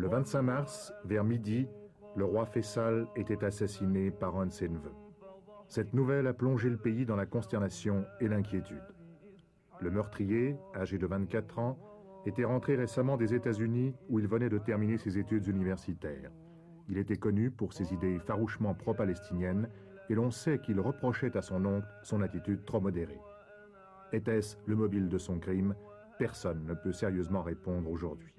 Le 25 mars, vers midi, le roi Faisal était assassiné par un de ses neveux. Cette nouvelle a plongé le pays dans la consternation et l'inquiétude. Le meurtrier, âgé de 24 ans, était rentré récemment des États-Unis où il venait de terminer ses études universitaires. Il était connu pour ses idées farouchement pro-palestiniennes et l'on sait qu'il reprochait à son oncle son attitude trop modérée. Était-ce le mobile de son crime? Personne ne peut sérieusement répondre aujourd'hui.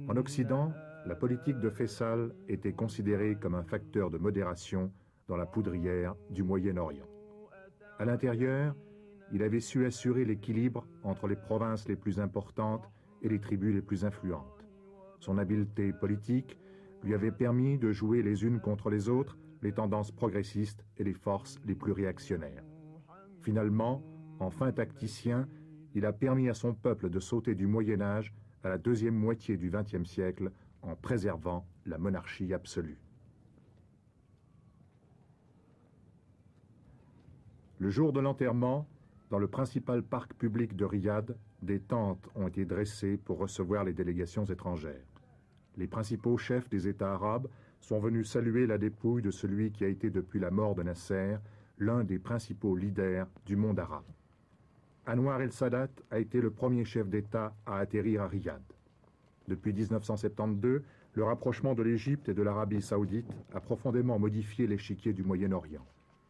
En Occident, la politique de Faisal était considérée comme un facteur de modération dans la poudrière du Moyen-Orient. À l'intérieur, il avait su assurer l'équilibre entre les provinces les plus importantes et les tribus les plus influentes. Son habileté politique lui avait permis de jouer les unes contre les autres les tendances progressistes et les forces les plus réactionnaires. Finalement, en fin tacticien, il a permis à son peuple de sauter du Moyen-Âge à la deuxième moitié du XXe siècle en préservant la monarchie absolue. Le jour de l'enterrement, dans le principal parc public de Riyad, des tentes ont été dressées pour recevoir les délégations étrangères. Les principaux chefs des États arabes sont venus saluer la dépouille de celui qui a été depuis la mort de Nasser l'un des principaux leaders du monde arabe. Anwar el-Sadat a été le premier chef d'État à atterrir à Riyad. Depuis 1972, le rapprochement de l'Égypte et de l'Arabie saoudite a profondément modifié l'échiquier du Moyen-Orient.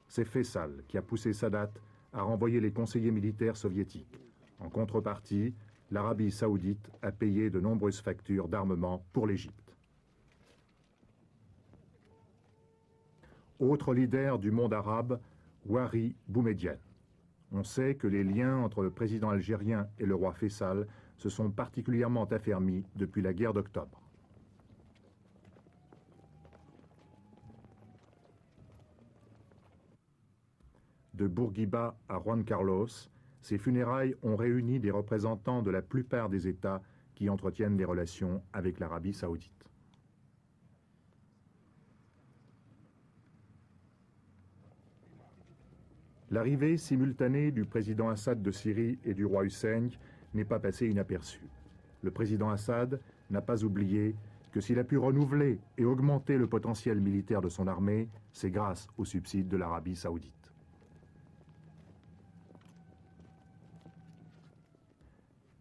C'est Faisal qui a poussé Sadat à renvoyer les conseillers militaires soviétiques. En contrepartie, l'Arabie saoudite a payé de nombreuses factures d'armement pour l'Égypte. Autre leader du monde arabe, Wari Boumedienne. On sait que les liens entre le président algérien et le roi Faisal se sont particulièrement affermis depuis la guerre d'octobre. De Bourguiba à Juan Carlos, ces funérailles ont réuni des représentants de la plupart des États qui entretiennent des relations avec l'Arabie saoudite. L'arrivée simultanée du président Assad de Syrie et du roi Hussein n'est pas passée inaperçue. Le président Assad n'a pas oublié que s'il a pu renouveler et augmenter le potentiel militaire de son armée, c'est grâce aux subsides de l'Arabie saoudite.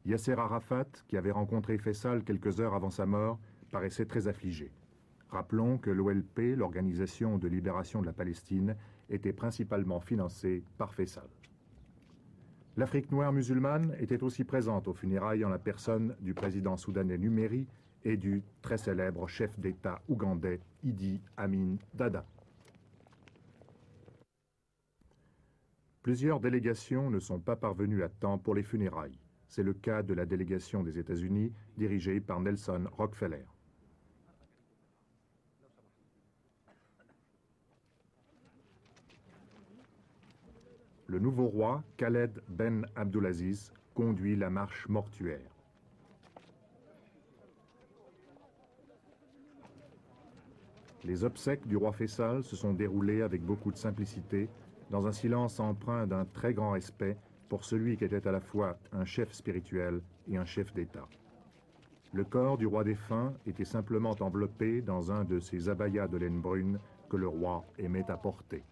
Yasser Arafat, qui avait rencontré Faisal quelques heures avant sa mort, paraissait très affligé. Rappelons que l'OLP, l'Organisation de libération de la Palestine, était principalement financée par Faisal. L'Afrique noire musulmane était aussi présente aux funérailles en la personne du président soudanais Numeri et du très célèbre chef d'État ougandais Idi Amin Dada. Plusieurs délégations ne sont pas parvenues à temps pour les funérailles. C'est le cas de la délégation des États-Unis dirigée par Nelson Rockefeller. Le nouveau roi, Khaled Ben Abdulaziz, conduit la marche mortuaire. Les obsèques du roi Faisal se sont déroulées avec beaucoup de simplicité, dans un silence empreint d'un très grand respect pour celui qui était à la fois un chef spirituel et un chef d'État. Le corps du roi défunt était simplement enveloppé dans un de ces abayas de laine brune que le roi aimait à porter.